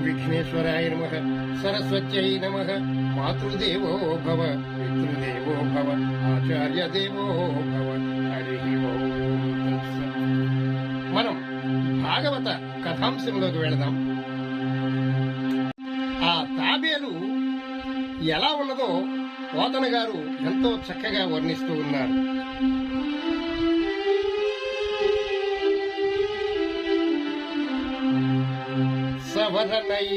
విఘ్నేశ్వరాయ నమః. సరస్వత్యై నమః. మాతృదేవో భవ, పితృదేవో భవ, ఆచార్య దేవో భవ. హరి ఓం తత్సత్. మనం భాగవత కథాంశంలోకి వెళదాం. ఆ తాబేలు ఎలా ఉన్నదో పోతన గారు ఎంతో చక్కగా వర్ణిస్తూ ఉన్నారు. సవరనై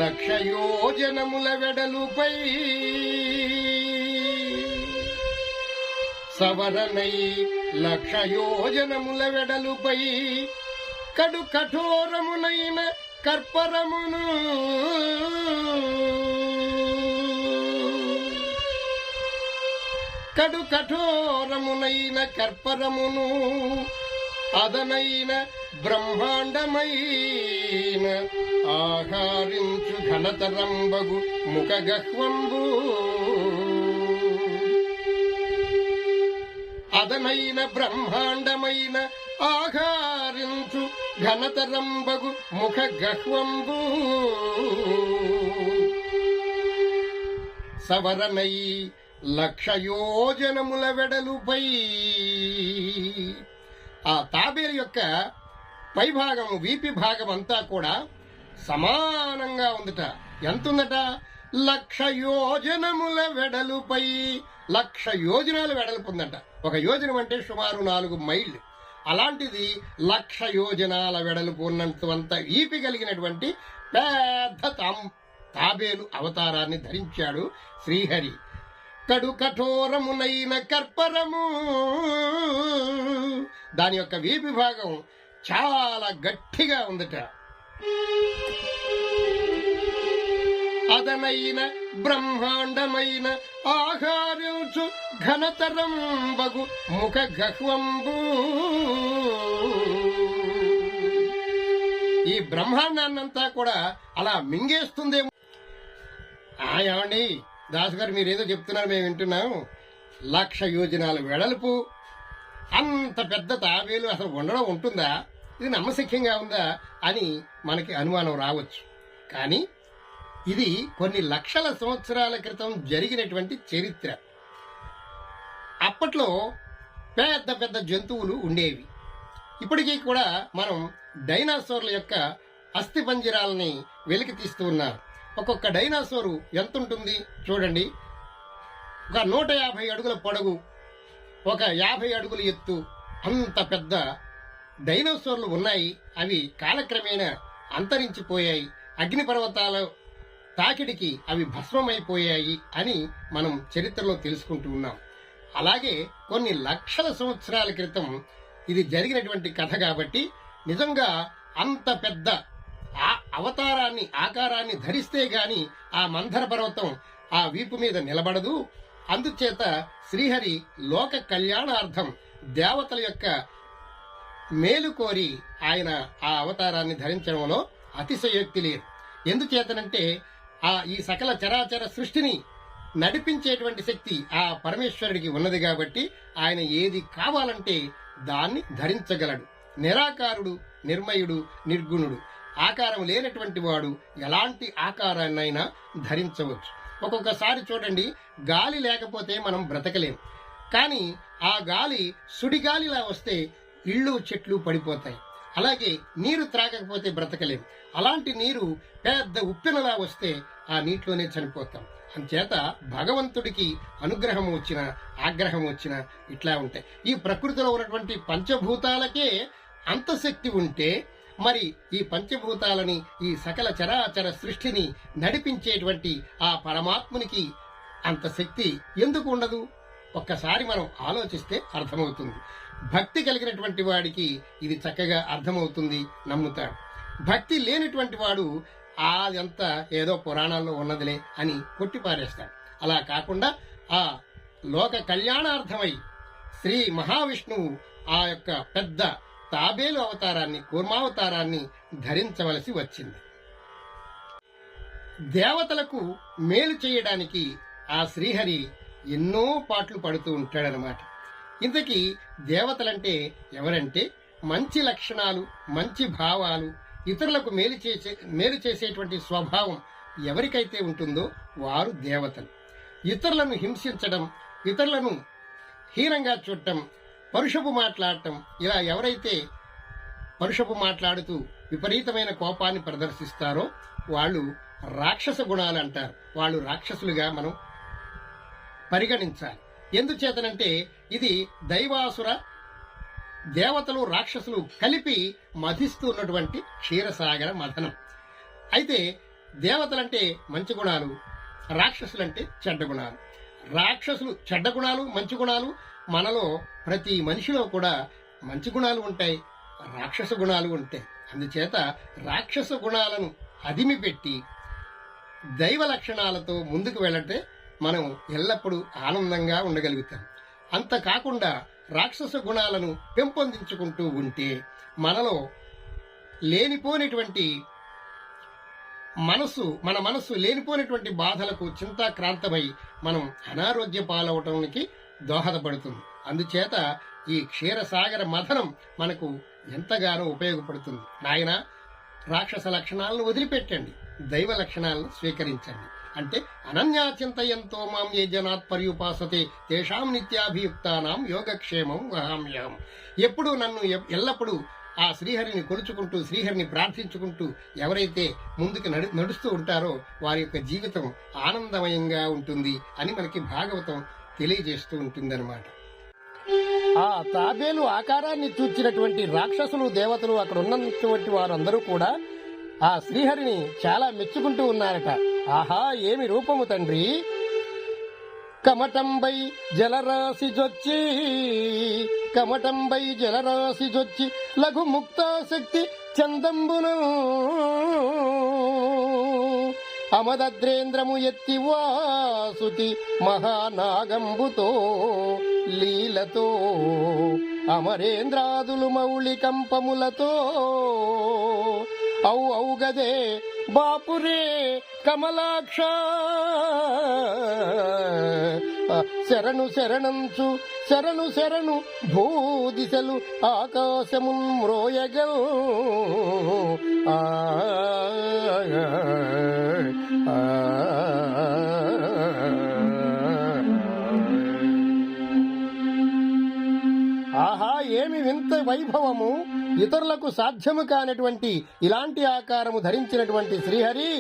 లక్ష యోజనముల వెడలుపై, సవరనై లక్ష యోజనముల వెడలుపై, కడు కఠోరమునైన కర్పరమును, కడు కఠోరమునైన కర్పరమును, అదనైన బ్రహ్మాండమైన ఆహారించు ఘనతరంబగు ముఖగహ్వంబు, అదనైన బ్రహ్మాండమైన ఆహారించు ఘనతరంబగు ముఖగహ్వంబు, సవరనై లక్ష యోజనముల వెడలుపై. ఆ తాబేలు యొక్క పైభాగం, వీపి భాగం అంతా కూడా సమానంగా ఉందట. ఎంతుందట? 1,00,000 యోజనముల వెడలుపై. 1,00,000 యోజనాలు వెడల్పు ఉందట. ఒక యోజనం అంటే సుమారు 4 మైళ్ళు. అలాంటిది 1,00,000 యోజనాల వెడల్పు ఉన్నంత వీపి కలిగినటువంటి పెద్ద తాబేలు అవతారాన్ని ధరించాడు శ్రీహరి. కడు కఠోరమునైన కర్పరము, దాని యొక్క వీపి భాగం చాలా గట్టిగా ఉందట. అదనైన బ్రహ్మాండమైన ఆహారించు ఘనతరంబగు ముఖ గహ్వంబు, ఈ బ్రహ్మాండాన్నంతా కూడా అలా మింగేస్తుందేమో. ఏమండి దాసు గారు, మీరేదో చెప్తున్నారు, మేము వింటున్నాం. 1,00,000 యోజనాల వెడల్పు, అంత పెద్ద తాబేలు అసలు ఉండడం ఉంటుందా? ఇది నమ్మశక్యంగా ఉందా అని మనకి అనుమానం రావచ్చు. కానీ ఇది కొన్ని లక్షల సంవత్సరాల క్రితం జరిగినటువంటి చరిత్ర. అప్పట్లో పెద్ద పెద్ద జంతువులు ఉండేవి. ఇప్పటికీ కూడా మనం డైనాసోర్ల యొక్క అస్థిపంజరాలని వెలికి తీస్తూ ఉన్నారు. ఒక్కొక్క డైనాసోరు ఎంత ఉంటుంది చూడండి. ఒక 150 అడుగుల పొడవు, ఒక 50 అడుగుల ఎత్తు, అంత పెద్ద డైనోసార్లు ఉన్నాయి. అవి కాలక్రమేణా అంతరించిపోయాయి. అగ్నిపర్వతాల తాకిడికి అవి భస్మమైపోయాయి అని మనం చరిత్రలో తెలుసుకుంటూ ఉన్నాం. అలాగే కొన్ని లక్షల సంవత్సరాల క్రితం ఇది జరిగినటువంటి కథ కాబట్టి నిజంగా అంత పెద్ద అవతారాన్ని, ఆకారాన్ని ధరిస్తే గాని ఆ మందర పర్వతం ఆ వీపు మీద నిలబడదు. అందుచేత శ్రీహరి లోక కళ్యాణార్థం దేవతల యొక్క మేలు కోరి ఆయన ఆ అవతారాన్ని ధరించడంలో అతిశయోక్తి లేదు. ఎందుచేతనంటే ఈ సకల చరాచర సృష్టిని నడిపించేటువంటి శక్తి ఆ పరమేశ్వరుడికి ఉన్నది కాబట్టి ఆయన ఏది కావాలంటే దాన్ని ధరించగలడు. నిరాకారుడు, నిర్మయుడు, నిర్గుణుడు, ఆకారం లేనటువంటి వాడు ఎలాంటి ఆకారాన్నైనా ధరించవచ్చు. ఒక్కొక్కసారి చూడండి, గాలి లేకపోతే మనం బ్రతకలేం. కానీ ఆ గాలి సుడిగాలిలా వస్తే ఇళ్ళు చెట్లు పడిపోతాయి. అలాగే నీరు త్రాగకపోతే బ్రతకలేం. అలాంటి నీరు పెద్ద ఉప్పెనలా వస్తే ఆ నీటిలోనే చనిపోతాం. అంచేత భగవంతుడికి అనుగ్రహం వచ్చినా ఆగ్రహం వచ్చినా ఇట్లా ఉంటాయి. ఈ ప్రకృతిలో ఉన్నటువంటి పంచభూతాలకే అంత శక్తి ఉంటే మరి ఈ పంచభూతాలని, ఈ సకల చరాచర సృష్టిని నడిపించేటువంటి ఆ పరమాత్మునికి అంత శక్తి ఎందుకు ఉండదు? ఒక్కసారి మనం ఆలోచిస్తే అర్థమవుతుంది. భక్తి కలిగినటువంటి వాడికి ఇది చక్కగా అర్థమవుతుంది, నమ్ముతాడు. భక్తి లేనటువంటి వాడు అదంతా ఏదో పురాణాల్లో ఉన్నదిలే అని కొట్టిపారేస్తాడు. అలా కాకుండా ఆ లోక కళ్యాణార్థమై శ్రీ మహావిష్ణువు ఆ యొక్క పెద్ద తాబేలు అవతారాన్ని, కూర్మావతారాన్ని ధరించవలసి వచ్చింది. దేవతలకు మేలు చేయడానికి ఆ శ్రీహరి ఎన్నో పాటలు పడుతూ ఉంటాడనమాట. ఇంతకీ దేవతలంటే ఎవరంటే మంచి లక్షణాలు, మంచి భావాలు, ఇతరులకు మేలు చేసేటువంటి స్వభావం ఎవరికైతే ఉంటుందో వారు దేవతలు. ఇతరులను హింసించడం, ఇతరులను హీనంగా చూడటం, పరుషపు మాట్లాడటం, ఇలా ఎవరైతే పరుషపు మాట్లాడుతూ విపరీతమైన కోపాన్ని ప్రదర్శిస్తారో వాళ్ళు రాక్షస గుణాలు అంటారు. వాళ్ళు రాక్షసులుగా మనం పరిగణించాలి. ఎందుచేతనంటే ఇది దైవాసుర దేవతలు రాక్షసులు కలిపి మధిస్తున్నటువంటి క్షీరసాగర మథనం. అయితే దేవతలంటే మంచి గుణాలు, రాక్షసులంటే చెడ్డ గుణాలు. రాక్షసులు చెడ్డ గుణాలు, మంచి గుణాలు, మనలో ప్రతి మనిషిలో కూడా మంచి గుణాలు ఉంటాయి, రాక్షస గుణాలు ఉంటాయి. అందుచేత రాక్షస గుణాలను అదిమిపెట్టి దైవ లక్షణాలతో ముందుకు వెళ్ళటే మనం ఎల్లప్పుడూ ఆనందంగా ఉండగలుగుతాం. అంత కాకుండా రాక్షస గుణాలను పెంపొందించుకుంటూ ఉంటే మనలో లేనిపోయినటువంటి మన మనస్సు లేనిపోయినటువంటి బాధలకు చింతాక్రాంతమై మనం అనారోగ్య పాలవటానికి దోహదపడుతుంది. అందుచేత ఈ క్షీరసాగర మథనం మనకు ఎంతగానో ఉపయోగపడుతుంది. నాయన, రాక్షస లక్షణాలను వదిలిపెట్టండి, దైవ లక్షణాలను స్వీకరించండి. అంటే అనన్యాచింతయంతో మాం ఏ జనాత్ పర్యుపాసతే తేషాం నిత్యాభియుక్తానాం యోగక్షేమం వహామ్యహం. ఎప్పుడూ నన్ను ఎల్లప్పుడూ ఆ శ్రీహరిని కొలుచుకుంటూ, శ్రీహరిని ప్రార్థించుకుంటూ ఎవరైతే ముందుకు నడుస్తూ ఉంటారో వారి యొక్క జీవితం ఆనందమయంగా ఉంటుంది అని మనకి భాగవతం తెలియజేస్తూ ఉంటుందన్నమాట. ఆ తాబేలు ఆకారాన్ని చూచినటువంటి రాక్షసులు, దేవతలు, అక్కడ ఉన్నటువంటి వారందరూ కూడా ఆ శ్రీహరిని చాలా మెచ్చుకుంటూ ఉన్నారట. ఆహా, ఏమి రూపము తండ్రి! కమటంబై జలరాశి జొచ్చి, కమటంబై జలరాశి జొచ్చి లఘు ముక్తాశక్తి చందంబును అమదద్రేంద్రము ఎత్తి వాసుతి మహానాగంబుతో లీలతో అమరేంద్రాదులు మౌళి కంపములతో ఔగదే బాపురే కమలాక్ష శరణు శరణంచు శరణు శరణు భూదిశలు ఆకాశమున్ మ్రోయగల్ ఆహా, ఏమి వింత వైభవము! ఇతరులకు సాధ్యము కానటువంటి ఇలాంటి ఆకారము ధరించినటువంటి శ్రీహరి,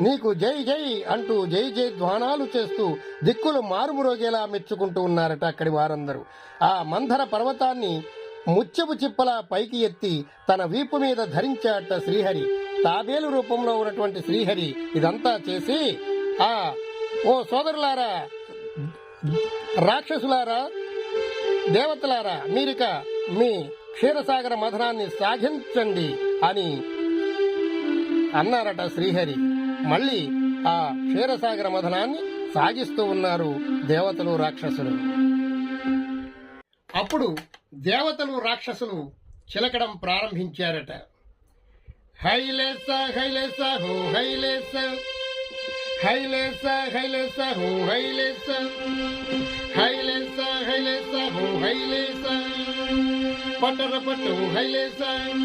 నీకు జై జై అంటూ జై జై ధ్వానాలు చేస్తూ దిక్కులు మారుమురోగేలా మెచ్చుకుంటూ ఉన్నారట అక్కడి వారందరూ. ఆ మంధర పర్వతాన్ని ముత్యపు చిప్పలా పైకి ఎత్తి తన వీపు మీద ధరించాట శ్రీహరి. తాబేలు రూపంలో ఉన్నటువంటి శ్రీహరి ఇదంతా చేసి, ఓ సోదరులారా, రాక్షసులారా, దేవతలారా, మీరిక మీ క్షీరసాగర మథనాన్ని సాగించండి అని అన్నారట శ్రీహరి. మళ్ళీ ఆ క్షీరసాగర మథనాన్ని సాగిస్తూ ఉన్నారు దేవతలు, రాక్షసులు. అప్పుడు దేవతలు, రాక్షసులు చిలకడం ప్రారంభించారట. హైలేస హైలేస హో హైలేస, హైలేస హైలేస హో హైలేస, హైలేస హైలేస హో హైలేస, పట్టర పట్టు హైలేస,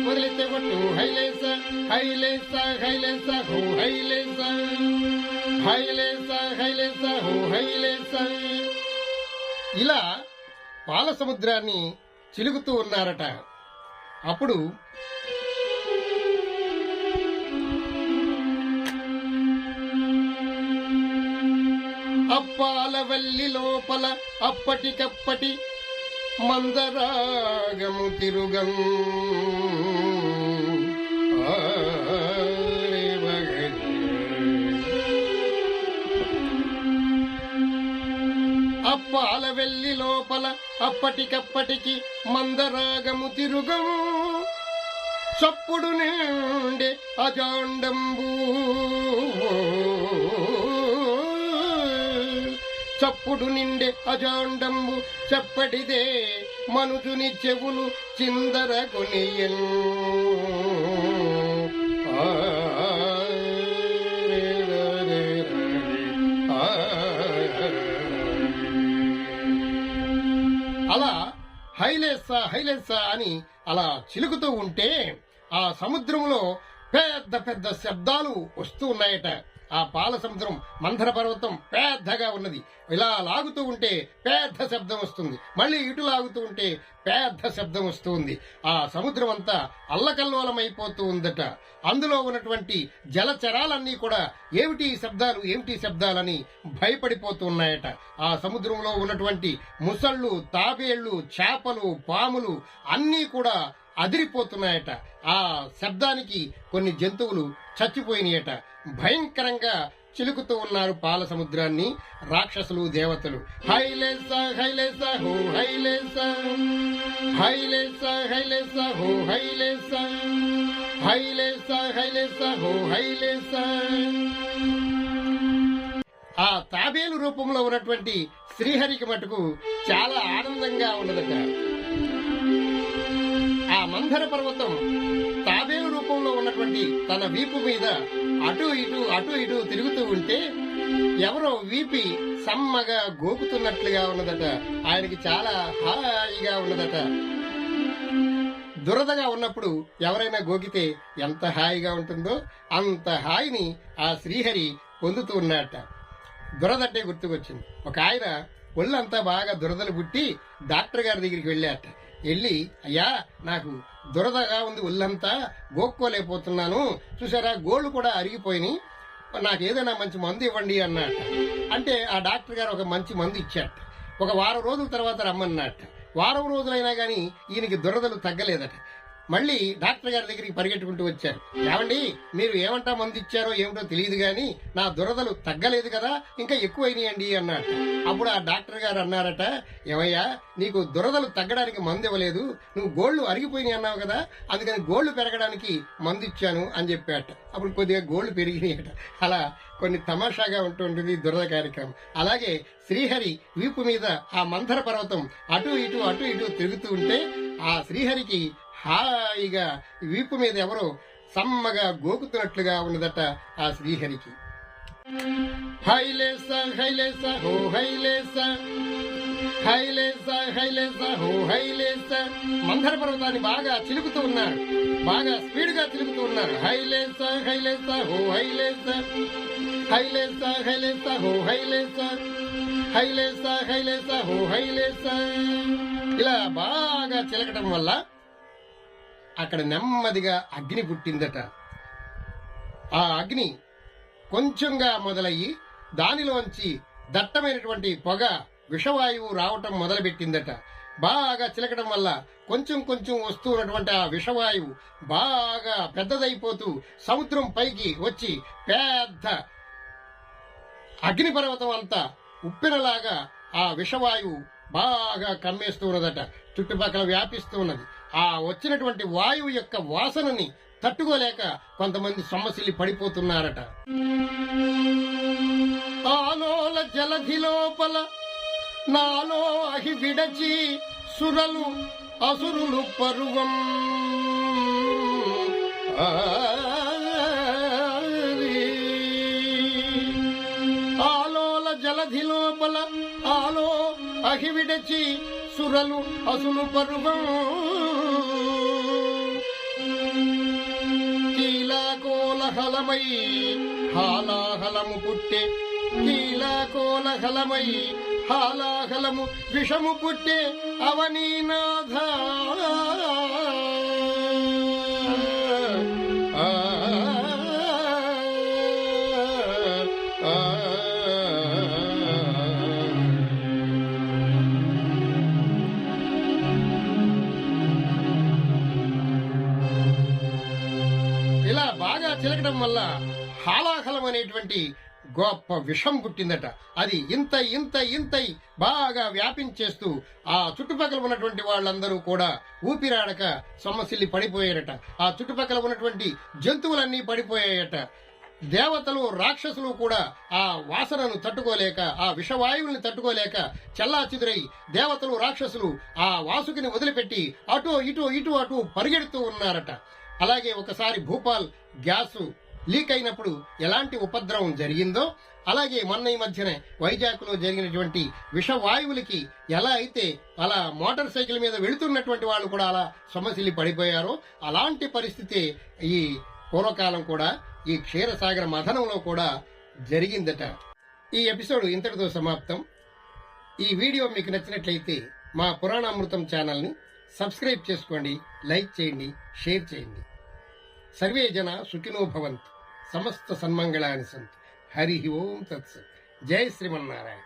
వదిలితే పట్టు హైలేస, హైలేస హైలేస హో హైలేస, హైలేస హైలేస హో హైలేస. ఇలా పాల సముద్రాన్ని చిలుగుతూ ఉన్నారట. అప్పుడు అప్పాలవల్లి లోపల అప్పటికప్పటి మందరాగము తిరుగం, అప్పాలవెల్లి లోపల అప్పటికప్పటికి మందరాగము తిరుగము, చప్పుడు నిండే అజాండంబు, చప్పుడు నిండే అజాండంబు చెప్పడిదే మనుజుని చెవులు చిందర కొనియన్. అలా హైలేసా హైలేసా అని అలా చిలుకుతూ ఉంటే ఆ సముద్రంలో పెద్ద పెద్ద శబ్దాలు వస్తూ ఉన్నాయట. ఆ పాల సముద్రం మంథర పర్వతం పెద్దగా ఉన్నది. ఇలా లాగుతూ ఉంటే పెద్ద శబ్దం వస్తుంది, మళ్ళీ ఇటు లాగుతూ ఉంటే పెద్ద శబ్దం వస్తూ ఉంది. ఆ సముద్రం అంతా అల్లకల్లోలమైపోతూ ఉందట. అందులో ఉన్నటువంటి జలచరాలన్నీ కూడా ఏమిటి శబ్దాలని భయపడిపోతూ ఉన్నాయట. ఆ సముద్రంలో ఉన్నటువంటి ముసళ్ళు, తాబేళ్లు, చేపలు, పాములు అన్నీ కూడా అదిరిపోతున్నాయట. ఆ శబ్దానికి కొన్ని జంతువులు చచ్చిపోయినాయట. భయంకరంగా చిలుకుతూ ఉన్నారు పాల సముద్రాన్ని రాక్షసులు, దేవతలు. హైలేస హైలేస హో హైలేస, హైలేస హైలేస హో హైలేస, హైలేస హైలేస హో హైలేస. ఆ తాబేలు రూపంలో ఉన్నటువంటి శ్రీహరికి మటుకు చాలా ఆనందంగా ఉన్నదట. ఆ మంథర పర్వతం తాబేలు రూపంలో ఉన్నటువంటి తన వీపు మీద అటు ఇటు తిరుగుతూ ఉంటే ఎవరో వీపి సమ్మగా గోకుతున్నట్లుగా ఉన్నదట. ఆయనకి చాలా హాయిగా ఉన్నదట. దురదగా ఉన్నప్పుడు ఎవరైనా గోకితే ఎంత హాయిగా ఉంటుందో అంత హాయిని ఆ శ్రీహరి పొందుతూ ఉన్నట్ట. దురదంటే గుర్తుకొచ్చింది. ఒక ఆయన ఒళ్ళంతా బాగా దురదలు పుట్టి డాక్టర్ గారి దగ్గరికి వెళ్ళాట. వెళ్ళి, అయ్యా నాకు దురదగా ఉంది, ఒళ్ళంతా గోక్కోలేకపోతున్నాను, చూసారా గోళ్లు కూడా అరిగిపోయినాయి, నాకు ఏదైనా మంచి మందు ఇవ్వండి అన్నట్ట. అంటే ఆ డాక్టర్ గారు ఒక మంచి మందు ఇచ్చాట. ఒక వారం రోజుల తర్వాత రమ్మన్నట్ట. వారం రోజులైనా గాని ఈయనకి దురదలు తగ్గలేదట. మళ్ళీ డాక్టర్ గారి దగ్గరికి పరిగెట్టుకుంటూ వచ్చారు. ఏమండి, మీరు ఏమంటా మందు ఇచ్చారో ఏమిటో తెలియదు గాని నా దురదలు తగ్గలేదు కదా, ఇంకా ఎక్కువైనాయండి అన్నట్ట. అప్పుడు ఆ డాక్టర్ గారు అన్నారట, ఏమయ్యా నీకు దురదలు తగ్గడానికి మందు ఇవ్వలేదు, నువ్వు గోళ్లు అరిగిపోయినాయి అన్నావు కదా, అందుకని గోళ్లు పెరగడానికి మందు ఇచ్చాను అని చెప్పాట. అప్పుడు కొద్దిగా గోళ్లు పెరిగినాయట. అలా కొన్ని తమాషాగా ఉంటుంటుంది దురద కార్యక్రమం. అలాగే శ్రీహరి వీపు మీద ఆ మంథర పర్వతం అటు ఇటు తిరుగుతూ ఉంటే ఆ శ్రీహరికి హాయిగా వీపు మీద ఎవరో సమ్మగా గోకుతున్నట్లుగా ఉన్నదట ఆ శ్రీహరికి. హైలేస హైలేస హో హైలేస, హైలేస హైలేస హో హైలేస. మంథర పర్వతాన్ని బాగా చిలుకుతూ ఉన్నారు, బాగా స్పీడ్ గా చిలుకుతూ ఉన్నారు. హైలేస హైలేస హో హైలేస, హైలేస హైలేస హో హైలేస, హైలేస హైలేస హో హైలేస. ఇలా బాగా చిలకటం వల్ల అక్కడ నెమ్మదిగా అగ్ని పుట్టిందట. ఆ అగ్ని కొంచెంగా మొదలయ్యి దానిలోంచి దట్టమైనటువంటి పొగ, విషవాయువు రావటం మొదలుపెట్టిందట. బాగా చిలకడం వల్ల కొంచెం వస్తూ ఉన్నటువంటి ఆ విషవాయువు బాగా పెద్దదైపోతూ సముద్రం పైకి వచ్చి పెద్ద అగ్నిపర్వతం అంతా ఉప్పెనలాగా ఆ విషవాయువు బాగా కమ్మేస్తూ ఉన్నదట. చుట్టుపక్కల వ్యాపిస్తూ ఉన్నది. ఆ వచ్చినటువంటి వాయువు యొక్క వాసనని తట్టుకోలేక కొంతమంది సొమ్మసిల్లి పడిపోతున్నారట. ఆలోల జలధి లోపల నాలో అహి విడచి సురలు అసురులు పరువం, ఆలోల జలధి లోపల ఆలో అహి విడచి సురలు అసులు పరువం, కీలాకోలహలమై హాలాహలము పుట్టే, కీలాకోలహలమై హాలాహలము విషము పుట్టే అవనీనాథ. ఇలా బాగా చిలకడం వల్ల హాలాహలం అనేటువంటి గొప్ప విషం పుట్టిందట. అది ఇంతై బాగా వ్యాపించేస్తూ ఆ చుట్టుపక్కల ఉన్నటువంటి వాళ్ళందరూ కూడా ఊపిరాడక సొమ్మసిల్లి పడిపోయారట. ఆ చుట్టుపక్కల ఉన్నటువంటి జంతువులన్నీ పడిపోయాయట. దేవతలు, రాక్షసులు కూడా ఆ వాసనను తట్టుకోలేక, ఆ విషవాయువుల్ని తట్టుకోలేక చెల్లాచెదురై దేవతలు, రాక్షసులు ఆ వాసుకిని వదిలిపెట్టి అటు ఇటు పరిగెడుతూ ఉన్నారట. అలాగే ఒకసారి భూపాల్ గ్యాసు లీక్ అయినప్పుడు ఎలాంటి ఉపద్రవం జరిగిందో, అలాగే మొన్న ఈ మధ్యనే వైజాగ్లో జరిగినటువంటి విషవాయువులకి ఎలా అయితే అలా మోటార్ సైకిల్ మీద వెళుతున్నటువంటి వాళ్ళు కూడా అలా సొమ్మసిల్లి పడిపోయారో, అలాంటి పరిస్థితి ఈ పూర్వకాలం కూడా ఈ క్షీరసాగర మథనంలో కూడా జరిగిందట. ఈ ఎపిసోడ్ ఇంతటితో సమాప్తం. ఈ వీడియో మీకు నచ్చినట్లయితే మా పురాణామృతం ఛానల్ని సబ్స్క్రైబ్ చేసుకోండి, లైక్ చేయండి, షేర్ చేయండి. సర్వే జన సుఖినో భవంతు, సమస్త సన్మంగళాని సంతు. హరి ఓం తత్సత్. జై శ్రీమన్నారాయణ.